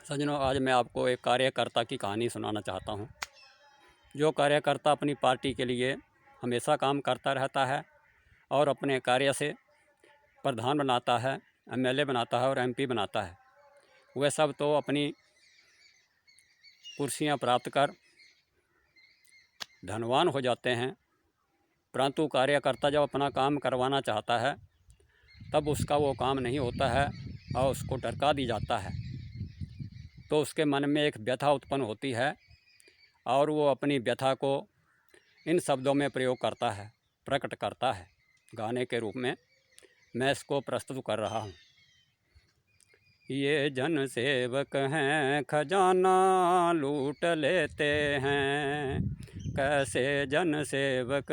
सज्जनों, आज मैं आपको एक कार्यकर्ता की कहानी सुनाना चाहता हूँ। जो कार्यकर्ता अपनी पार्टी के लिए हमेशा काम करता रहता है और अपने कार्य से प्रधान बनाता है, एमएलए बनाता है और एमपी बनाता है। वह सब तो अपनी कुर्सियाँ प्राप्त कर धनवान हो जाते हैं, परंतु कार्यकर्ता जब अपना काम करवाना चाहता है तब उसका वो काम नहीं होता है और उसको डरका दी जाता है। तो उसके मन में एक व्यथा उत्पन्न होती है और वो अपनी व्यथा को इन शब्दों में प्रयोग करता है, प्रकट करता है गाने के रूप में। मैं इसको प्रस्तुत कर रहा हूँ। ये जन सेवक हैं, खजाना लूट लेते हैं। कैसे जन सेवक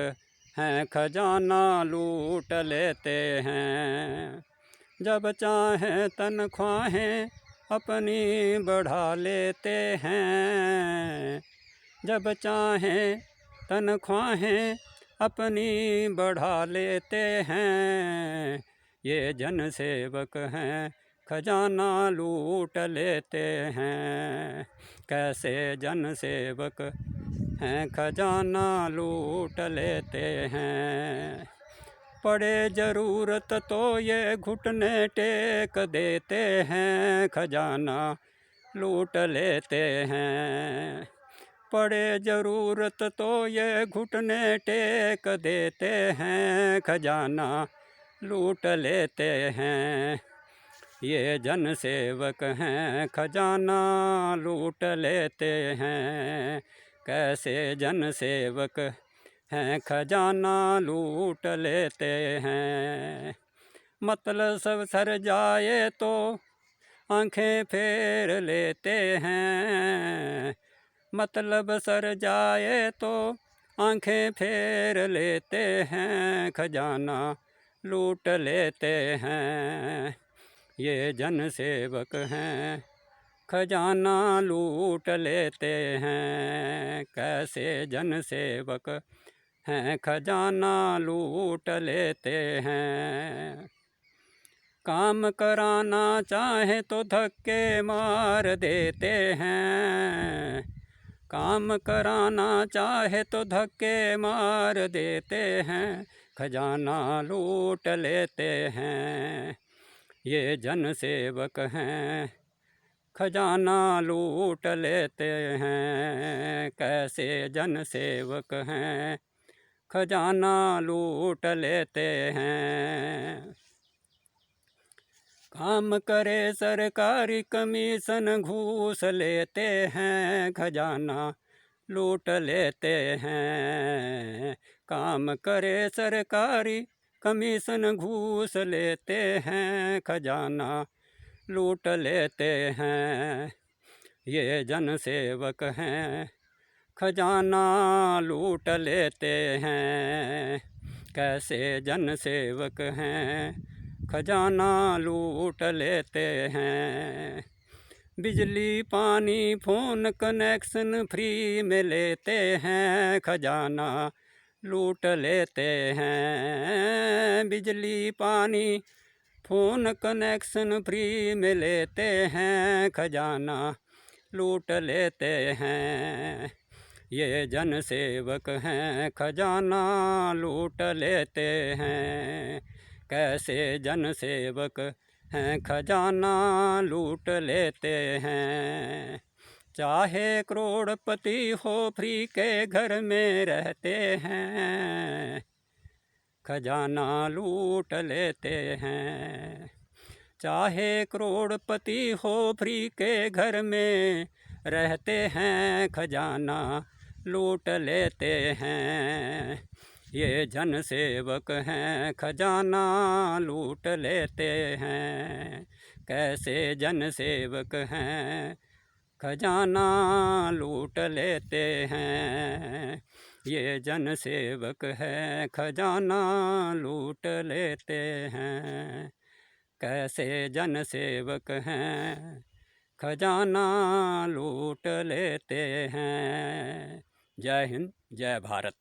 हैं, खजाना लूट लेते हैं। जब चाहें तनख्वाहें अपनी बढ़ा लेते हैं। जब चाहें तनख्वाहें अपनी बढ़ा लेते हैं। ये जन सेवक हैं, खजाना लूट लेते हैं। कैसे जन सेवक हैं, खजाना लूट लेते हैं। पड़े ज़रूरत तो ये घुटने टेक देते हैं, खजाना लूट लेते हैं। पड़े ज़रूरत तो ये घुटने टेक देते हैं, खजाना लूट लेते हैं। ये जन सेवक हैं, खजाना लूट लेते हैं। कैसे जन सेवक हैं, खजाना लूट लेते हैं। मतलब सब सर जाए तो आंखें फेर लेते हैं। मतलब सर जाए तो आंखें फेर लेते हैं, खजाना लूट लेते हैं। ये जन सेवक हैं, खजाना लूट लेते हैं। कैसे जन सेवक हैं, खजाना लूट लेते हैं। काम कराना चाहे तो धक्के मार देते हैं। काम कराना चाहे तो धक्के मार देते हैं, खजाना लूट लेते हैं। ये जन सेवक हैं, खजाना लूट लेते हैं। कैसे जन सेवक हैं, खजाना लूट लेते हैं। काम करे सरकारी कमीशन घूस लेते हैं, खजाना लूट लेते हैं। काम करे सरकारी कमीशन घूस लेते हैं, खजाना लूट लेते हैं। ये जन सेवक हैं, खजाना लूट लेते हैं। कैसे जन सेवक हैं, खजाना लूट लेते हैं। बिजली पानी फ़ोन कनेक्शन फ्री में लेते हैं, खजाना लूट लेते हैं। बिजली पानी फ़ोन कनेक्शन फ्री में लेते हैं, खजाना लूट लेते हैं। ये जन सेवक हैं, खजाना लूट लेते हैं। कैसे जन सेवक हैं, खजाना लूट लेते हैं। चाहे करोड़पति हो फ्री के घर में रहते हैं, खजाना लूट लेते हैं। चाहे करोड़पति हो फ्री के घर में रहते हैं, खजाना लूट लेते हैं। ये जन सेवक हैं, खजाना लूट लेते हैं। कैसे जन सेवक हैं, खजाना लूट लेते हैं। ये जन सेवक हैं, खजाना लूट लेते हैं। कैसे जन सेवक हैं, खजाना लूट लेते हैं। जय हिंद, जय भारत।